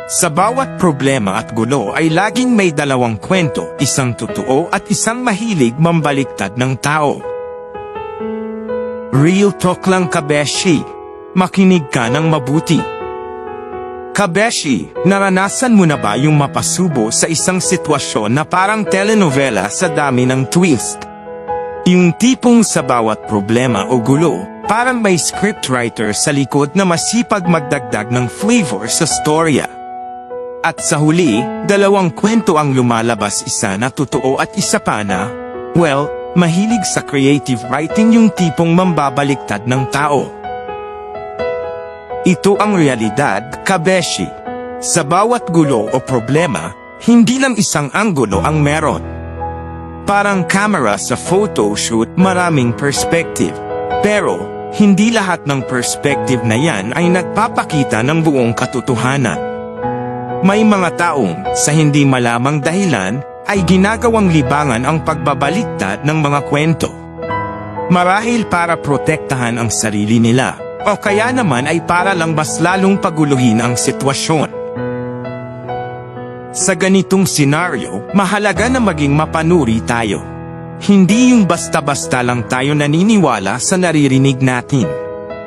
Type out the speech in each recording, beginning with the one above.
Sa bawat problema at gulo ay laging may dalawang kwento, isang totoo at isang mahilig mambaliktad ng tao. Real talk lang kabeshi. Makinig ka ng mabuti. Kabeshi, naranasan mo na ba yung mapasubo sa isang sitwasyon na parang telenovela sa dami ng twist? Yung tipong sa bawat problema o gulo, parang may scriptwriter sa likod na masipag magdagdag ng flavor sa storya. At sa huli, dalawang kwento ang lumalabas, isa na totoo at isa pa na, well, mahilig sa creative writing, yung tipong mambabaliktad ng tao. Ito ang realidad, kabeshi. Sa bawat gulo o problema, hindi lang isang anggulo ang meron. Parang camera sa photoshoot, maraming perspective. Pero, hindi lahat ng perspective na yan ay nagpapakita ng buong katotohanan. May mga taong, sa hindi malamang dahilan, ay ginagawang libangan ang pagbabaliktad ng mga kwento. Marahil para protektahan ang sarili nila, o kaya naman ay para lang mas lalong paguluhin ang sitwasyon. Sa ganitong senaryo, mahalaga na maging mapanuri tayo. Hindi yung basta-basta lang tayo naniniwala sa naririnig natin.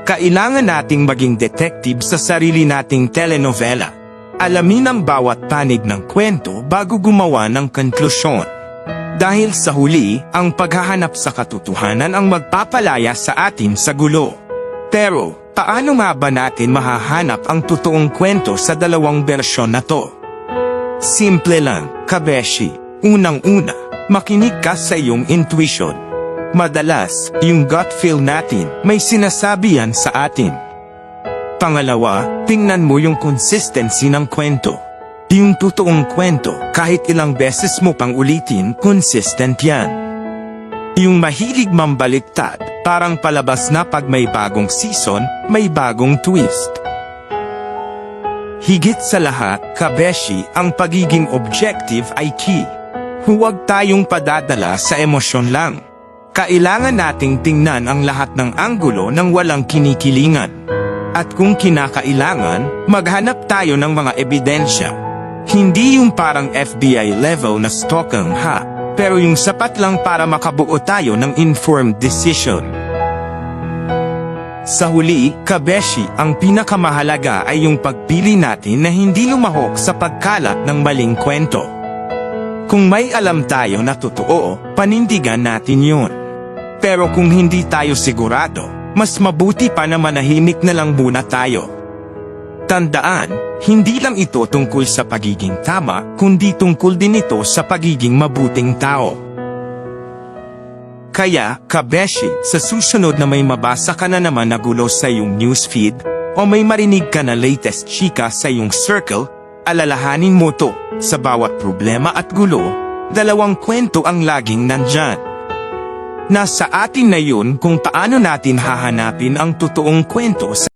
Kailangan nating maging detective sa sarili nating telenovela. Alamin ang bawat panig ng kwento bago gumawa ng konklusyon. Dahil sa huli, ang paghahanap sa katotohanan ang magpapalaya sa atin sa gulo. Pero, paano nga ba natin mahahanap ang totoong kwento sa dalawang bersyon na to? Simple lang, kabeshi. Unang-una, makinig ka sa iyong intuition. Madalas, yung gut feel natin, may sinasabi yan sa atin. Pangalawa, tingnan mo yung consistency ng kwento. Yung totoong kwento, kahit ilang beses mo pang ulitin, consistent yan. Yung mahilig mambaliktad, parang palabas na pag may bagong season, may bagong twist. Higit sa lahat, kabeshi, ang pagiging objective ay key. Huwag tayong padadala sa emosyon lang. Kailangan nating tingnan ang lahat ng anggulo ng walang kinikilingan. At kung kinakailangan, maghanap tayo ng mga ebidensya. Hindi yung parang FBI level na stalking ha, pero yung sapat lang para makabuo tayo ng informed decision. Sa huli, kabeshi, ang pinakamahalaga ay yung pagpili natin na hindi lumahok sa pagkalat ng maling kwento. Kung may alam tayo na totoo, panindigan natin yun. Pero kung hindi tayo sigurado, mas mabuti pa na manahimik na lang muna tayo. Tandaan, hindi lang ito tungkol sa pagiging tama, kundi tungkol din ito sa pagiging mabuting tao. Kaya, kabeshi, sa susunod na may mabasa ka na naman na gulo sa iyong newsfeed, o may marinig ka na latest chika sa iyong circle, alalahanin mo to, sa bawat problema at gulo, dalawang kwento ang laging nandyan. Nasa atin na yun kung paano natin hahanapin ang totoong kwento sa